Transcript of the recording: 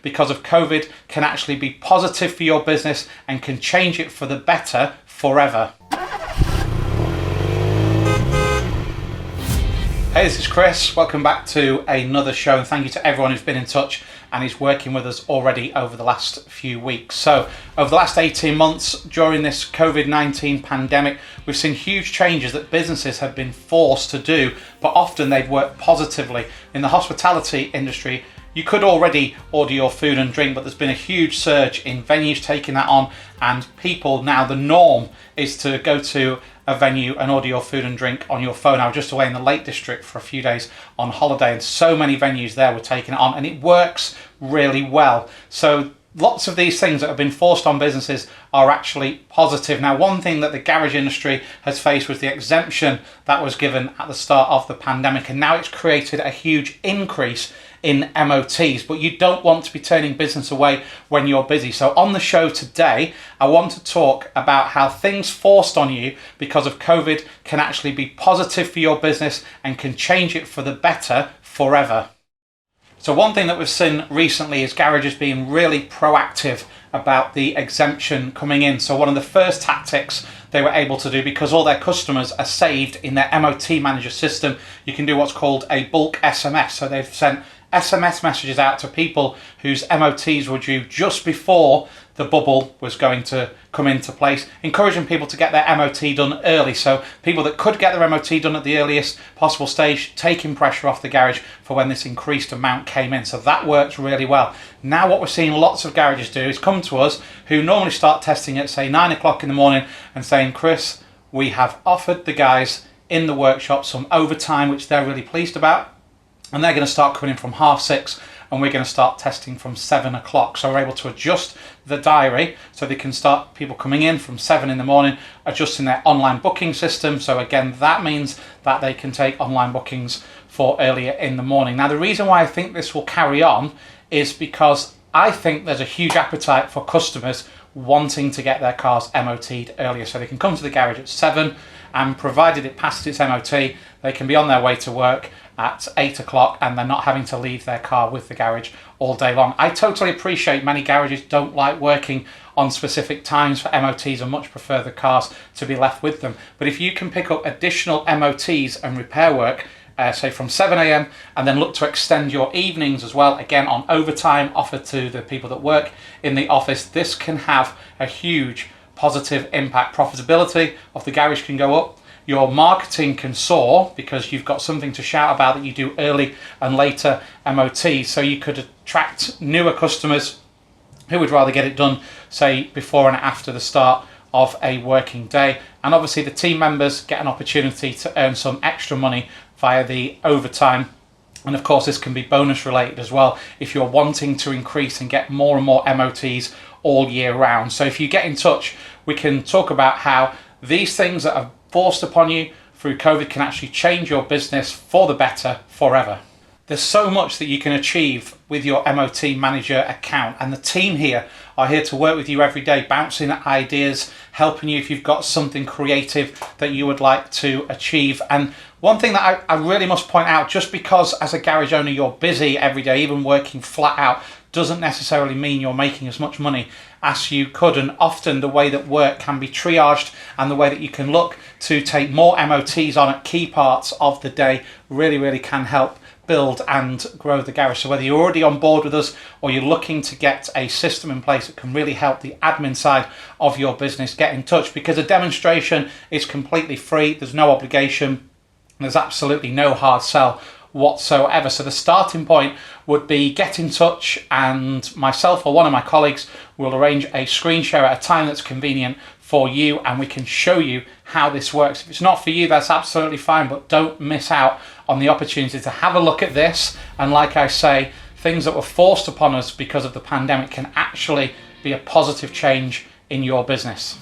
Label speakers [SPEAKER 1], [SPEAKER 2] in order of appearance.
[SPEAKER 1] because of COVID can actually be positive for your business and can change it for the better forever. Hey, this is Chris. Welcome back to another show, and thank you to everyone who's been in touch and is working with us already over the last few weeks. So over the last 18 months during this COVID-19 pandemic, we've seen huge changes that businesses have been forced to do, but often they've worked positively. In the hospitality industry, you could already order your food and drink, but there's been a huge surge in venues taking that on, and people now, the norm is to go to a venue and order your food and drink on your phone. I was just away in the Lake District for a few days on holiday, and so many venues there were taking it on, and it works really well. So lots of these things that have been forced on businesses are actually positive. Now, one thing that the garage industry has faced was the exemption that was given at the start of the pandemic, and now it's created a huge increase in MOTs, but you don't want to be turning business away when you're busy. So on the show today, I want to talk about how things forced on you because of COVID can actually be positive for your business and can change it for the better forever. So one thing that we've seen recently is garages being really proactive about the exemption coming in. So one of the first tactics they were able to do, because all their customers are saved in their MOT Manager system, you can do what's called a bulk SMS. So they've sent SMS messages out to people whose MOTs were due just before the bubble was going to come into place, encouraging people to get their MOT done early. So people that could get their MOT done at the earliest possible stage, taking pressure off the garage for when this increased amount came in. So that works really well. Now what we're seeing lots of garages do is come to us who normally start testing at say 9 o'clock in the morning and saying, Chris, we have offered the guys in the workshop some overtime, which they're really pleased about. And they're going to start coming in from 6:30, and we're going to start testing from 7 o'clock. So we're able to adjust the diary so they can start people coming in from 7 in the morning, adjusting their online booking system. So again, that means that they can take online bookings for earlier in the morning. Now, the reason why I think this will carry on is because I think there's a huge appetite for customers wanting to get their cars MOT'd earlier. So they can come to the garage at 7, and provided it passes its MOT, they can be on their way to work at 8 o'clock, and they're not having to leave their car with the garage all day long. I totally appreciate many garages don't like working on specific times for MOTs and much prefer the cars to be left with them. But if you can pick up additional MOTs and repair work, say from 7 a.m, and then look to extend your evenings as well, again on overtime offered to the people that work in the office, this can have a huge positive impact. Profitability of the garage can go up. Your marketing can soar because you've got something to shout about that you do early and later MOTs. So you could attract newer customers who would rather get it done, say, before and after the start of a working day. And obviously the team members get an opportunity to earn some extra money via the overtime. And of course, this can be bonus related as well if you're wanting to increase and get more and more MOTs all year round. So if you get in touch, we can talk about how these things that are forced upon you through COVID can actually change your business for the better forever. There's so much that you can achieve with your MOT Manager account, and the team here are here to work with you every day, bouncing ideas, helping you if you've got something creative that you would like to achieve. And one thing that I really must point out, just because as a garage owner you're busy every day, even working flat out, doesn't necessarily mean you're making as much money as you could. And often the way that work can be triaged and the way that you can look to take more MOTs on at key parts of the day really can help build and grow the garage. So whether you're already on board with us or you're looking to get a system in place that can really help the admin side of your business, get in touch, because a demonstration is completely free. There's no obligation. There's absolutely no hard sell whatsoever. So the starting point would be get in touch, and myself or one of my colleagues will arrange a screen share at a time that's convenient for you, and we can show you how this works. If it's not for you, that's absolutely fine, but don't miss out on the opportunity to have a look at this. And like I say, things that were forced upon us because of the pandemic can actually be a positive change in your business.